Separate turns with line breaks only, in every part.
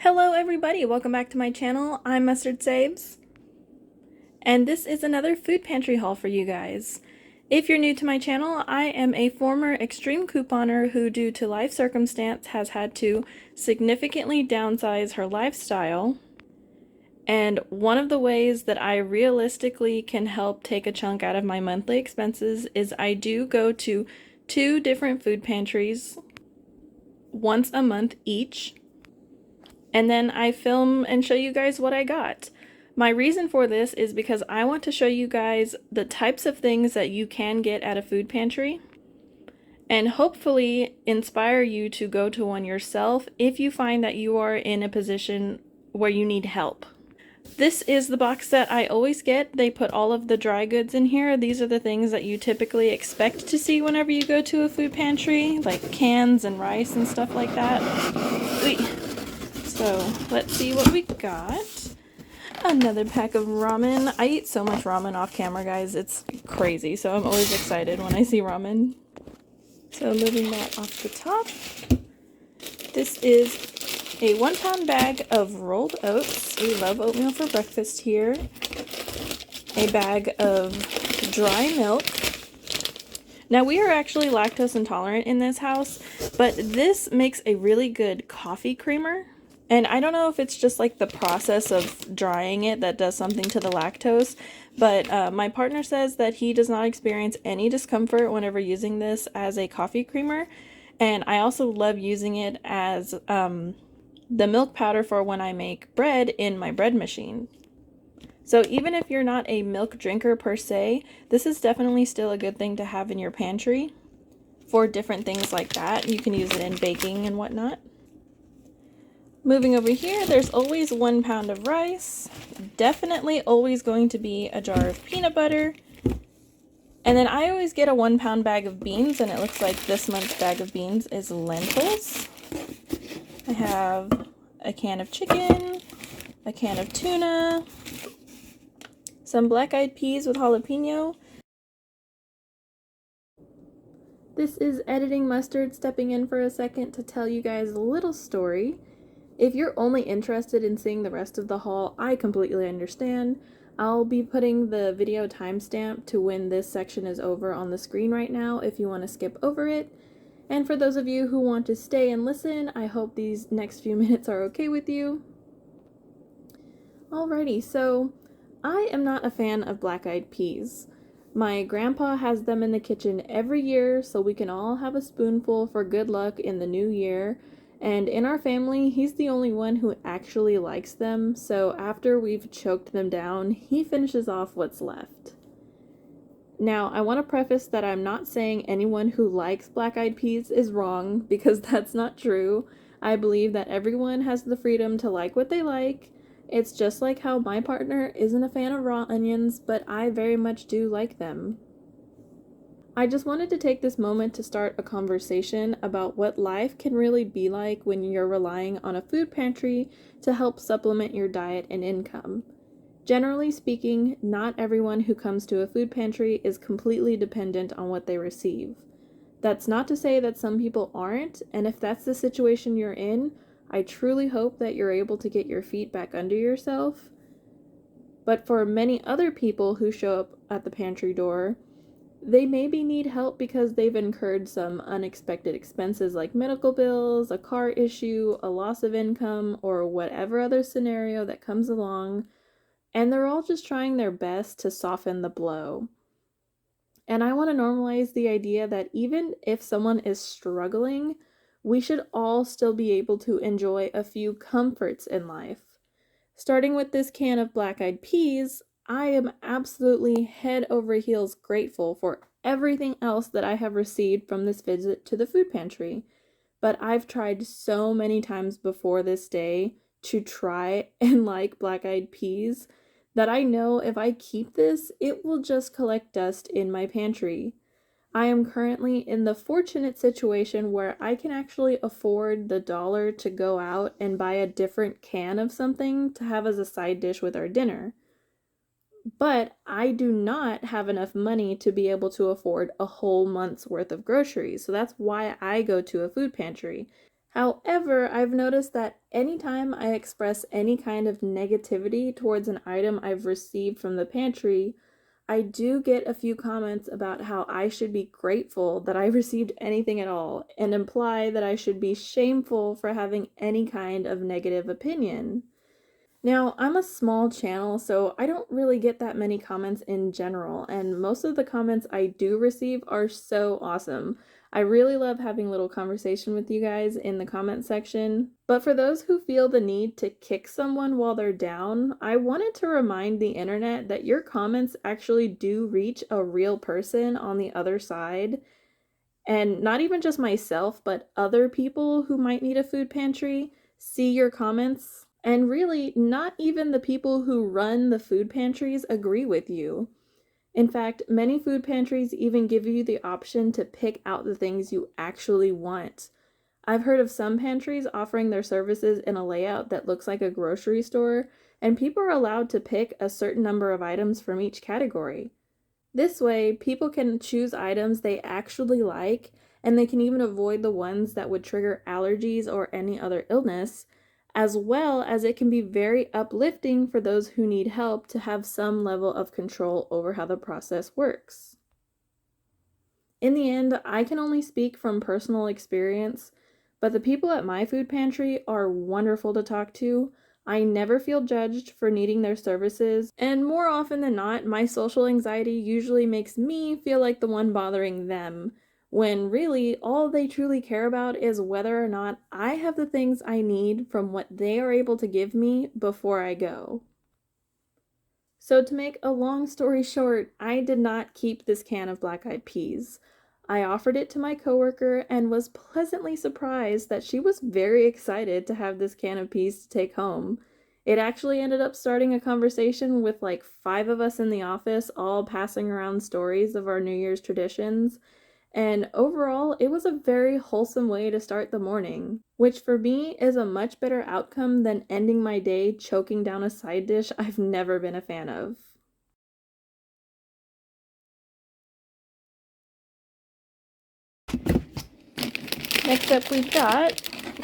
Hello everybody, welcome back to my channel. I'm Mustard Saves, and this is another food pantry haul for you guys. If you're new to my channel, I am a former extreme couponer who, due to life circumstance, has had to significantly downsize her lifestyle. And one of the ways that I realistically can help take a chunk out of my monthly expenses is I do go to 2 different food pantries once a month each. And then I film and show you guys what I got. My reason for this is because I want to show you guys the types of things that you can get at a food pantry and hopefully inspire you to go to one yourself if you find that you are in a position where you need help. This is the box that I always get. They put all of the dry goods in here. These are the things that you typically expect to see whenever you go to a food pantry, like cans and rice and stuff like that. So let's see what we got. Another pack of ramen. I eat so much ramen off camera, guys. It's crazy. So I'm always excited when I see ramen. So moving that off the top. This is a 1-pound bag of rolled oats. We love oatmeal for breakfast here. A bag of dry milk. Now we are actually lactose intolerant in this house, but this makes a really good coffee creamer. And I don't know if it's just like the process of drying it that does something to the lactose, but my partner says that he does not experience any discomfort whenever using this as a coffee creamer. And I also love using it as the milk powder for when I make bread in my bread machine. So even if you're not a milk drinker per se, this is definitely still a good thing to have in your pantry for different things like that. You can use it in baking and whatnot. Moving over here, there's always 1 pound of rice. Definitely always going to be a jar of peanut butter. And then I always get a 1 pound bag of beans, and it looks like this month's bag of beans is lentils. I have a can of chicken, a can of tuna, some black-eyed peas with jalapeno. This is Editing Mustard stepping in for a second to tell you guys a little story. If you're only interested in seeing the rest of the haul, I completely understand. I'll be putting the video timestamp to when this section is over on the screen right now if you want to skip over it. And for those of you who want to stay and listen, I hope these next few minutes are okay with you. Alrighty, so I am not a fan of black-eyed peas. My grandpa has them in the kitchen every year so we can all have a spoonful for good luck in the new year. And in our family, he's the only one who actually likes them, so after we've choked them down, he finishes off what's left. Now, I want to preface that I'm not saying anyone who likes black-eyed peas is wrong, because that's not true. I believe that everyone has the freedom to like what they like. It's just like how my partner isn't a fan of raw onions, but I very much do like them. I just wanted to take this moment to start a conversation about what life can really be like when you're relying on a food pantry to help supplement your diet and income. Generally speaking, not everyone who comes to a food pantry is completely dependent on what they receive. That's not to say that some people aren't, and if that's the situation you're in, I truly hope that you're able to get your feet back under yourself. But for many other people who show up at the pantry door, they maybe need help because they've incurred some unexpected expenses like medical bills, a car issue, a loss of income, or whatever other scenario that comes along, and they're all just trying their best to soften the blow. And I want to normalize the idea that even if someone is struggling, we should all still be able to enjoy a few comforts in life. Starting with this can of black-eyed peas, I am absolutely head over heels grateful for everything else that I have received from this visit to the food pantry. But I've tried so many times before this day to try and like black-eyed peas that I know if I keep this, it will just collect dust in my pantry. I am currently in the fortunate situation where I can actually afford the dollar to go out and buy a different can of something to have as a side dish with our dinner. But I do not have enough money to be able to afford a whole month's worth of groceries, so that's why I go to a food pantry. However, I've noticed that anytime I express any kind of negativity towards an item I've received from the pantry, I do get a few comments about how I should be grateful that I received anything at all and imply that I should be shameful for having any kind of negative opinion. Now, I'm a small channel, so I don't really get that many comments in general, and most of the comments I do receive are so awesome. I really love having a little conversation with you guys in the comment section. But for those who feel the need to kick someone while they're down, I wanted to remind the internet that your comments actually do reach a real person on the other side. And not even just myself, but other people who might need a food pantry see your comments. And really, not even the people who run the food pantries agree with you. In fact, many food pantries even give you the option to pick out the things you actually want. I've heard of some pantries offering their services in a layout that looks like a grocery store, and people are allowed to pick a certain number of items from each category. This way, people can choose items they actually like, and they can even avoid the ones that would trigger allergies or any other illness, as well as it can be very uplifting for those who need help to have some level of control over how the process works. In the end, I can only speak from personal experience, but the people at my food pantry are wonderful to talk to. I never feel judged for needing their services, and more often than not, my social anxiety usually makes me feel like the one bothering them, when really all they truly care about is whether or not I have the things I need from what they are able to give me before I go. So to make a long story short, I did not keep this can of black-eyed peas. I offered it to my coworker and was pleasantly surprised that she was very excited to have this can of peas to take home. It actually ended up starting a conversation with like 5 of us in the office, all passing around stories of our New Year's traditions. And overall, it was a very wholesome way to start the morning, which for me is a much better outcome than ending my day choking down a side dish I've never been a fan of. Next up, we've got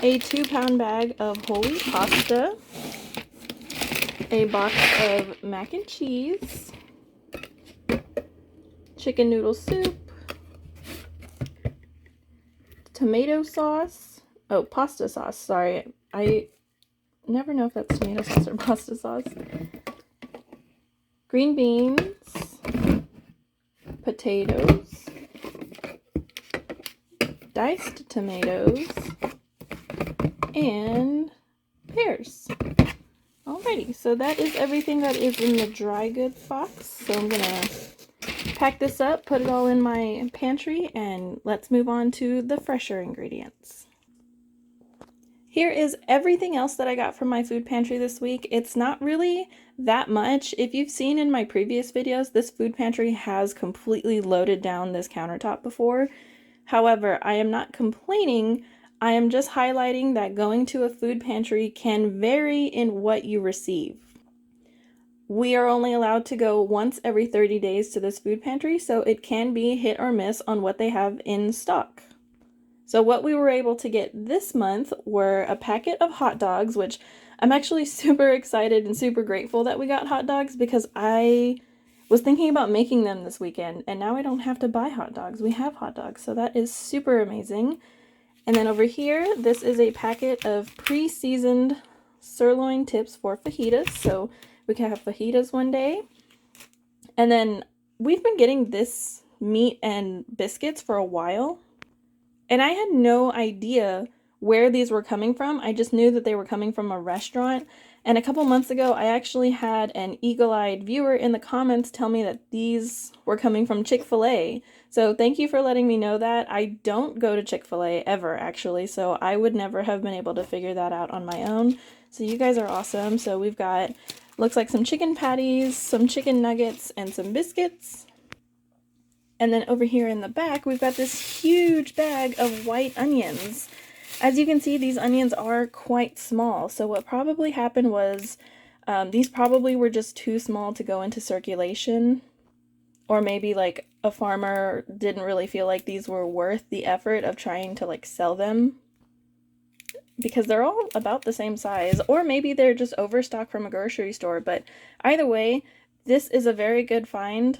a 2-pound bag of whole wheat pasta, a box of mac and cheese, chicken noodle soup, tomato sauce, pasta sauce, sorry, I never know if that's tomato sauce or pasta sauce, green beans, potatoes, diced tomatoes, and pears. Alrighty, so that is everything that is in the dry goods box. So I'm gonna pack this up, put it all in my pantry, and let's move on to the fresher ingredients. Here is everything else that I got from my food pantry this week. It's not really that much. If you've seen in my previous videos, this food pantry has completely loaded down this countertop before. However, I am not complaining. I am just highlighting that going to a food pantry can vary in what you receive. We are only allowed to go once every 30 days to this food pantry, so it can be hit or miss on what they have in stock. So what we were able to get this month were a packet of hot dogs, which I'm actually super excited and super grateful that we got hot dogs because I was thinking about making them this weekend, and now I don't have to buy hot dogs. We have hot dogs, so that is super amazing. And then over here, this is a packet of pre-seasoned sirloin tips for fajitas, so we can have fajitas one day. And then we've been getting this meat and biscuits for a while, and I had no idea where these were coming from. I just knew that they were coming from a restaurant. And a couple months ago, I actually had an eagle-eyed viewer in the comments tell me that these were coming from Chick-fil-A. So thank you for letting me know that. I don't go to Chick-fil-A ever, actually, so I would never have been able to figure that out on my own. So you guys are awesome. So we've got, looks like some chicken patties, some chicken nuggets, and some biscuits. And then over here in the back, we've got this huge bag of white onions. As you can see, these onions are quite small. So what probably happened was these probably were just too small to go into circulation. Or maybe like a farmer didn't really feel like these were worth the effort of trying to like sell them. because they're all about the same size, or maybe they're just overstocked from a grocery store, but either way, this is a very good find.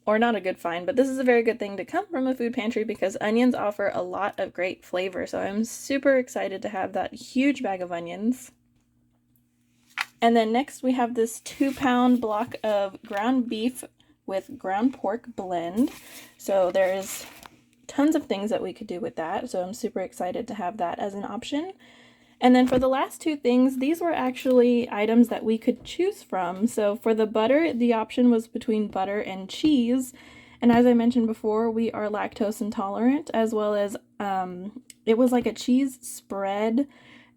Or not a good find, but this is a very good thing to come from a food pantry because onions offer a lot of great flavor. So I'm super excited to have that huge bag of onions. And then next we have this 2-pound block of ground beef with ground pork blend. So there's tons of things that we could do with that. So I'm super excited to have that as an option. And then for the last two things, these were actually items that we could choose from. So for the butter, the option was between butter and cheese. And as I mentioned before, we are lactose intolerant, as well as it was like a cheese spread.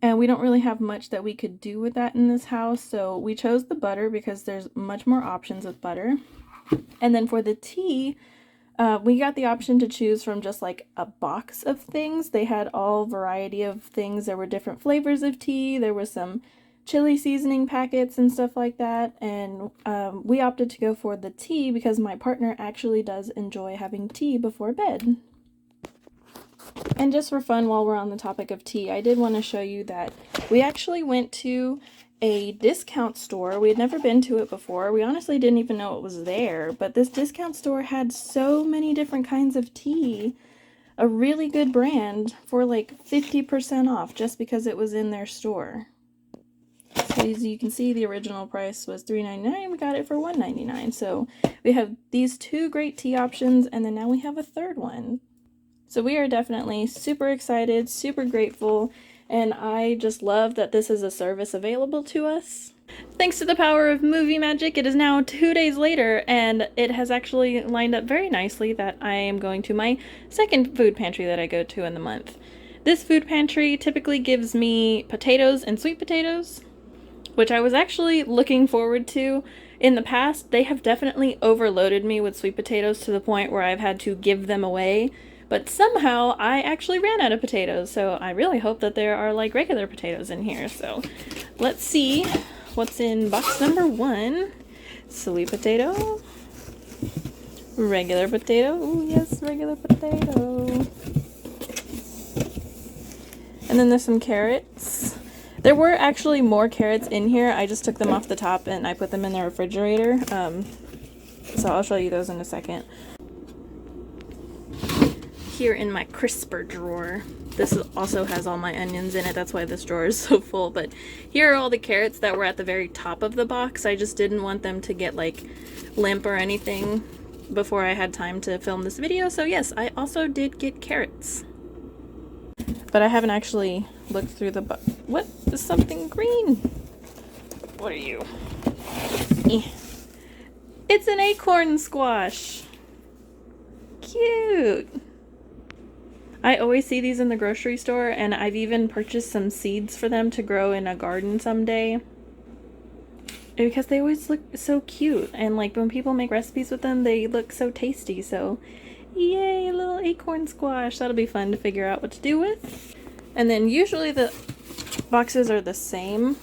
And we don't really have much that we could do with that in this house. So we chose the butter because there's much more options with butter. And then for the tea, we got the option to choose from just like a box of things. They had all variety of things. There were different flavors of tea. There was some chili seasoning packets and stuff like that. And we opted to go for the tea because my partner actually does enjoy having tea before bed. And just for fun, while we're on the topic of tea, I did want to show you that we actually went to a discount store. We had never been to it before. We honestly didn't even know it was there, but this discount store had so many different kinds of tea, a really good brand for like 50% off just because it was in their store. So as you can see, the original price was $3.99. We got it for $1.99. So we have these two great tea options, and then now we have a third one. So we are definitely super excited, super grateful, and I just love that this is a service available to us. Thanks to the power of movie magic, it is now 2 days later, and it has actually lined up very nicely that I am going to my second food pantry that I go to in the month. This food pantry typically gives me potatoes and sweet potatoes, which I was actually looking forward to. In the past, they have definitely overloaded me with sweet potatoes to the point where I've had to give them away. But somehow I actually ran out of potatoes, so I really hope that there are like regular potatoes in here. So let's see what's in box number 1. Sweet potato. Regular potato. Ooh, yes, regular potato. And then there's some carrots. There were actually more carrots in here. I just took them off the top and I put them in the refrigerator. So I'll show you those in a second. Here in my crisper drawer, this also has all my onions in it. That's why this drawer is so full. But here are all the carrots that were at the very top of the box. I just didn't want them to get like limp or anything before I had time to film this video. So yes, I also did get carrots. But I haven't actually looked through the box. What is something green? What are you? It's an acorn squash. Cute. I always see these in the grocery store, and I've even purchased some seeds for them to grow in a garden someday. Because they always look so cute, and like when people make recipes with them, they look so tasty. So yay, a little acorn squash. That'll be fun to figure out what to do with. And then usually the boxes are the same.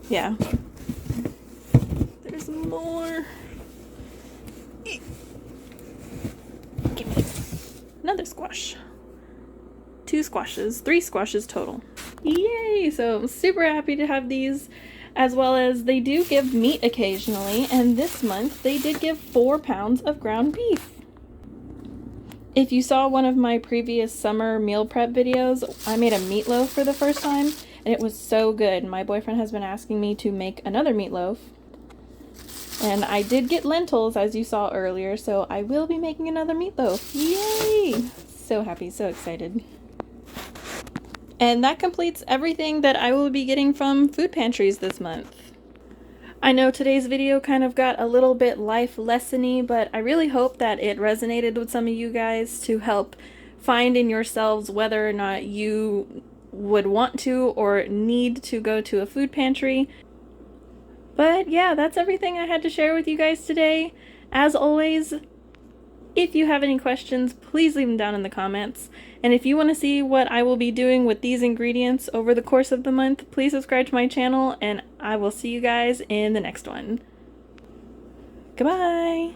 Yeah. There's more. Give me another squash. 2 squashes, 3 squashes total. Yay! So I'm super happy to have these, as well as they do give meat occasionally, and this month they did give 4 pounds of ground beef. If you saw one of my previous summer meal prep videos, I made a meatloaf for the first time, and it was so good. My boyfriend has been asking me to make another meatloaf. And I did get lentils, as you saw earlier, so I will be making another meatloaf. Yay! So happy, so excited. And that completes everything that I will be getting from food pantries this month. I know today's video kind of got a little bit life lesson-y, but I really hope that it resonated with some of you guys to help find in yourselves whether or not you would want to or need to go to a food pantry. But yeah, that's everything I had to share with you guys today. As always, if you have any questions, please leave them down in the comments. And if you want to see what I will be doing with these ingredients over the course of the month, please subscribe to my channel, and I will see you guys in the next one. Goodbye!